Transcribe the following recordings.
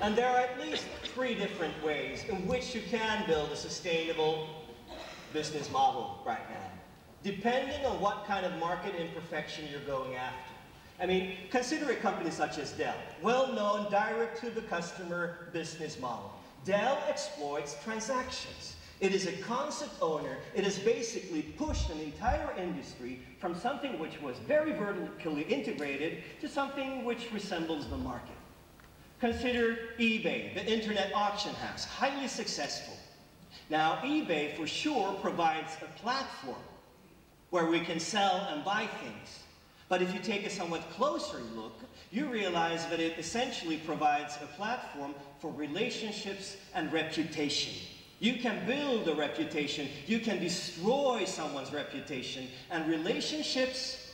And there are at least 3 different ways in which you can build a sustainable business model right now, depending on what kind of market imperfection you're going after. I mean, consider a company such as Dell, well-known direct-to-the-customer business model. Dell exploits transactions. It is a concept owner. It has basically pushed an entire industry from something which was very vertically integrated to something which resembles the market. Consider eBay, the internet auction house, highly successful. Now, eBay for sure provides a platform where we can sell and buy things. But if you take a somewhat closer look, you realize that it essentially provides a platform for relationships and reputation. You can build a reputation, you can destroy someone's reputation, and relationships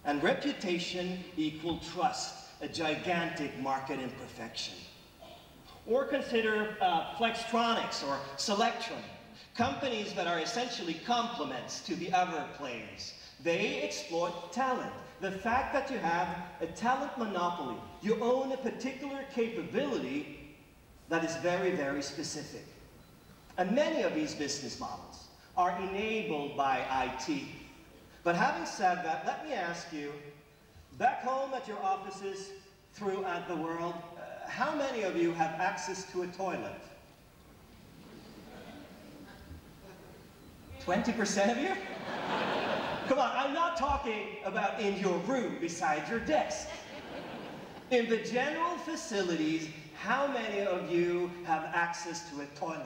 and reputation equal trust, a gigantic market imperfection. Or consider Flextronics or Selectron, companies that are essentially complements to the other players. They exploit talent. The fact that you have a talent monopoly, you own a particular capability that is very, very specific. And many of these business models are enabled by IT. But having said that, let me ask you, back home at your offices throughout the world, how many of you have access to a toilet? 20% of you? Come on, I'm not talking about in your room beside your desk. In the general facilities, how many of you have access to a toilet?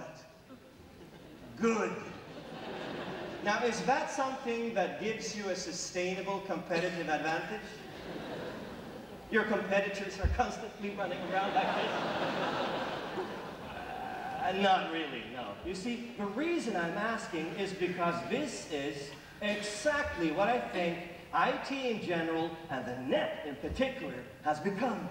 Good. Now, is that something that gives you a sustainable competitive advantage? Your competitors are constantly running around like this? Not really, no. You see, the reason I'm asking is because this is exactly what I think IT in general, and the net in particular, has become.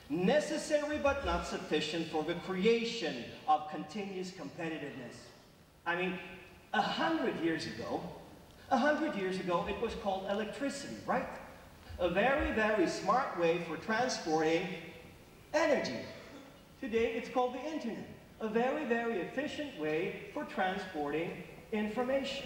Necessary but not sufficient for the creation of continuous competitiveness. I mean, 100 years ago, it was called electricity, right? A very, very smart way for transporting energy. Today, it's called the internet. A very, very efficient way for transporting information.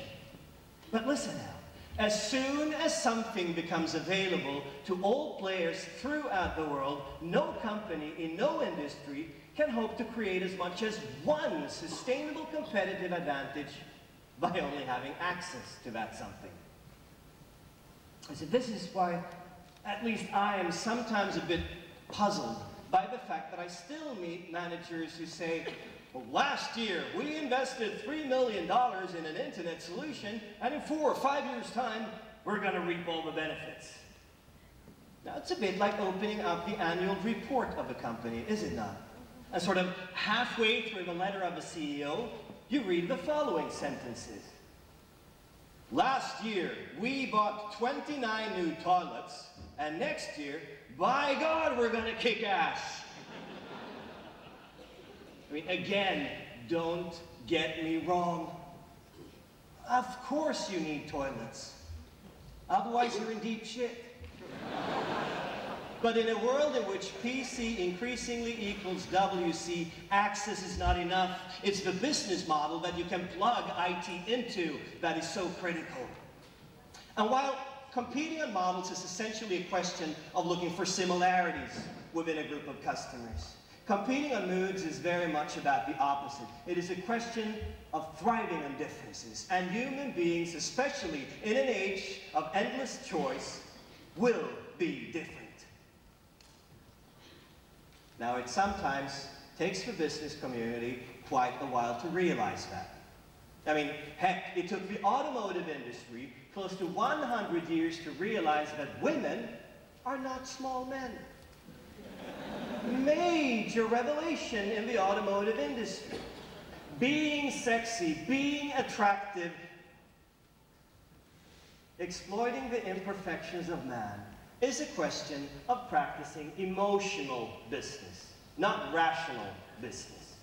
But listen now, as soon as something becomes available to all players throughout the world, no company in no industry can hope to create as much as one sustainable competitive advantage by only having access to that something. I said, this is why at least I am sometimes a bit puzzled by the fact that I still meet managers who say, well, last year we invested $3 million in an internet solution, and in 4 or 5 years' time, we're going to reap all the benefits. Now, it's a bit like opening up the annual report of a company, is it not? And sort of halfway through the letter of the CEO, you read the following sentences. Last year, we bought 29 new toilets, and next year, by God, we're going to kick ass. I mean, again, don't get me wrong. Of course you need toilets. Otherwise, you're in deep shit. But in a world in which PC increasingly equals WC, access is not enough. It's the business model that you can plug IT into that is so critical. And while competing on models is essentially a question of looking for similarities within a group of customers, competing on moods is very much about the opposite. It is a question of thriving on differences. And human beings, especially in an age of endless choice, will be different. Now, it sometimes takes the business community quite a while to realize that. I mean, heck, it took the automotive industry close to 100 years to realize that women are not small men. Major revelation in the automotive industry. Being sexy, being attractive, exploiting the imperfections of man is a question of practicing emotional business, not rational business.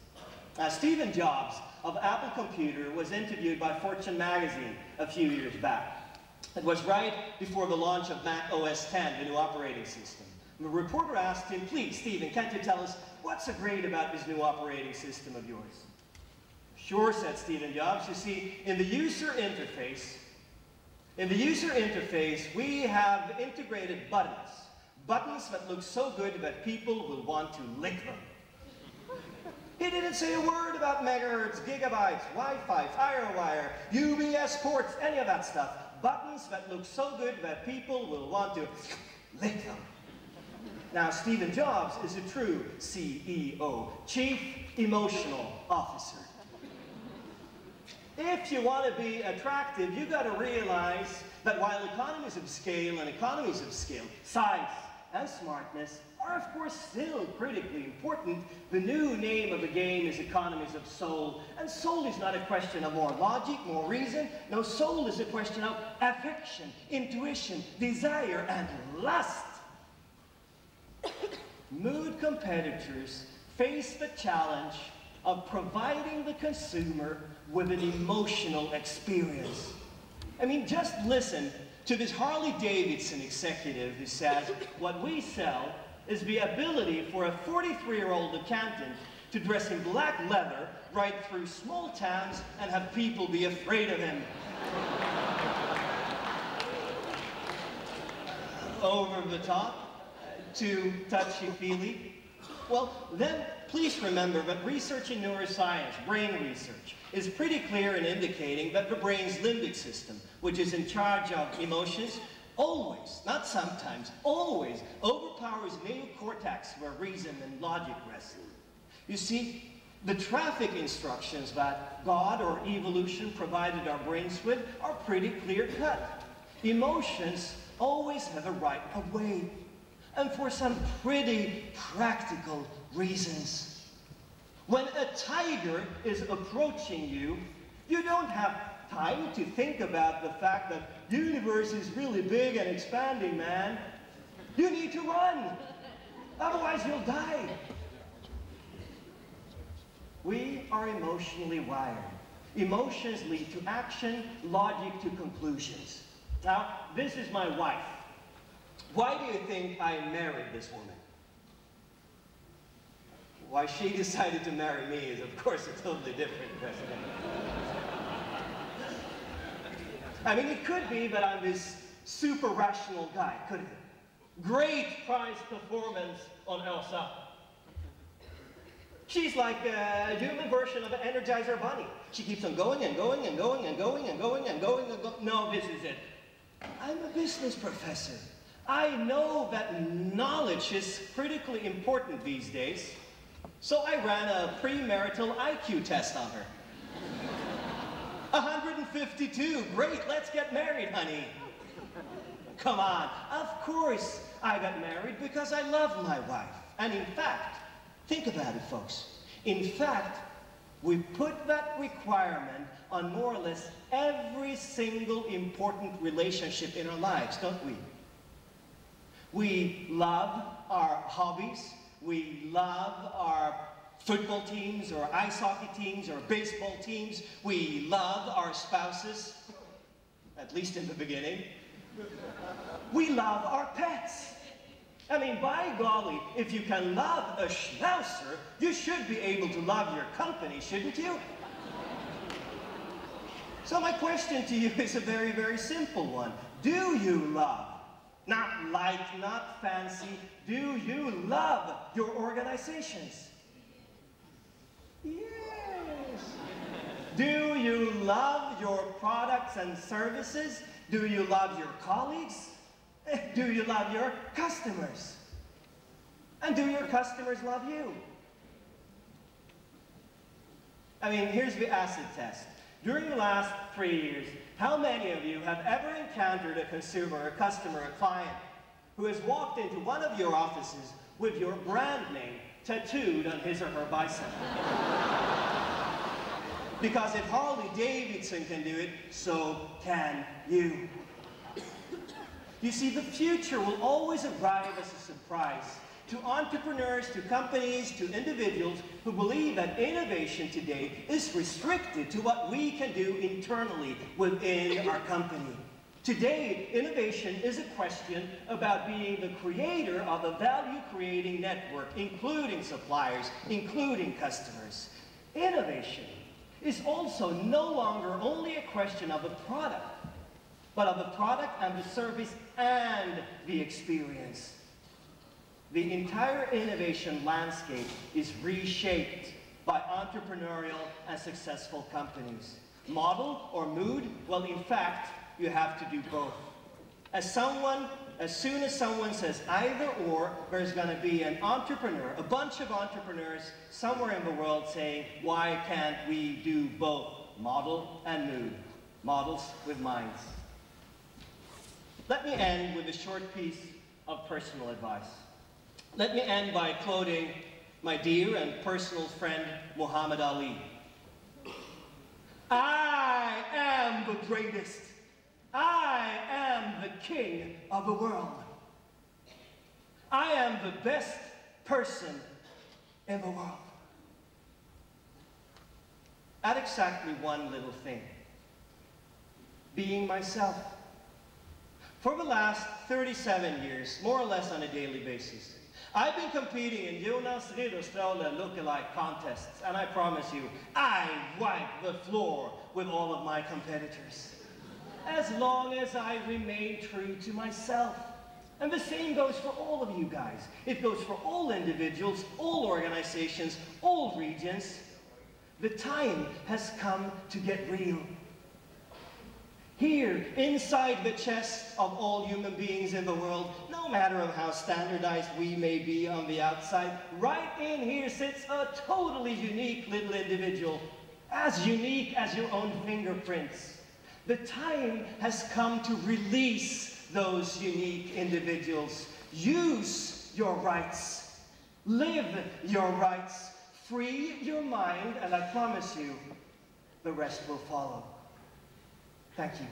Stephen Jobs of Apple Computer was interviewed by Fortune magazine a few years back. It was right before the launch of Mac OS X, the new operating system. The reporter asked him, please, Stephen, can't you tell us what's so great about this new operating system of yours? Sure, said Stephen Jobs. You see, in the user interface, we have integrated buttons. Buttons that look so good that people will want to lick them. He didn't say a word about megahertz, gigabytes, Wi-Fi, FireWire, UBS ports, any of that stuff. Buttons that look so good that people will want to lick them. Now, Stephen Jobs is a true CEO, Chief Emotional Officer. If you want to be attractive, you got to realize that while economies of scale and economies of scale, size and smartness are of course still critically important, the new name of the game is economies of soul. And soul is not a question of more logic, more reason. No, soul is a question of affection, intuition, desire, and lust. Mood competitors face the challenge of providing the consumer with an emotional experience. I mean, just listen to this Harley-Davidson executive who says, what we sell is the ability for a 43-year-old accountant to dress in black leather, ride through small towns, and have people be afraid of him. Over the top, too touchy-feely. Well, then please remember that research in neuroscience, brain research, is pretty clear in indicating that the brain's limbic system, which is in charge of emotions, always, not sometimes, always overpowers neocortex where reason and logic rest. You see, the traffic instructions that God or evolution provided our brains with are pretty clear-cut. Emotions always have a right of way, and for some pretty practical reasons. When a tiger is approaching you, you don't have time to think about the fact that the universe is really big and expanding, man. You need to run, otherwise you'll die. We are emotionally wired. Emotions lead to action, logic to conclusions. Now, this is my wife. Why do you think I married this woman? Why she decided to marry me is, of course, a totally different question. I mean, it could be that I'm this super rational guy, couldn't it? Great prize performance on Elsa. She's like a human version of an Energizer Bunny. She keeps on going and going and going and going and going and going and going. No, this is it. I'm a business professor. I know that knowledge is critically important these days. So I ran a premarital IQ test on her. 152, great, let's get married, honey. Come on, of course I got married because I love my wife. And in fact, think about it, folks. In fact, we put that requirement on more or less every single important relationship in our lives, don't we? We love our hobbies. We love our football teams or ice hockey teams or baseball teams. We love our spouses, at least in the beginning. We love our pets. I mean, by golly, if you can love a schnauzer, you should be able to love your company, shouldn't you? So my question to you is a very, very simple one. Do you love? Not like, not fancy. Do you love your organizations? Yes. Do you love your products and services? Do you love your colleagues? Do you love your customers? And do your customers love you? I mean, here's the acid test. During the last 3 years, how many of you have ever encountered a consumer, a customer, a client who has walked into one of your offices with your brand name tattooed on his or her bicep? Because if Harley-Davidson can do it, so can you. You see, the future will always arrive as a surprise to entrepreneurs, to companies, to individuals who believe that innovation today is restricted to what we can do internally within our company. Today, innovation is a question about being the creator of a value-creating network, including suppliers, including customers. Innovation is also no longer only a question of a product, but of the product and the service and the experience. The entire innovation landscape is reshaped by entrepreneurial and successful companies. Model or mood? Well, in fact, you have to do both. As soon as someone says either or, there's going to be an entrepreneur, a bunch of entrepreneurs somewhere in the world saying, why can't we do both model and mood? Models with minds. Let me end with a short piece of personal advice. Let me end by quoting my dear and personal friend, Muhammad Ali. I am the greatest. I am the king of the world. I am the best person in the world. At exactly one little thing. Being myself. For the last 37 years, more or less on a daily basis, I've been competing in Jonas Ridderstråle lookalike contests, and I promise you, I wipe the floor with all of my competitors. As long as I remain true to myself. And the same goes for all of you guys. It goes for all individuals, all organizations, all regions. The time has come to get real. Here, inside the chest of all human beings in the world, no matter of how standardized we may be on the outside, right in here sits a totally unique little individual, as unique as your own fingerprints. The time has come to release those unique individuals. Use your rights. Live your rights. Free your mind, and I promise you, the rest will follow. Thank you.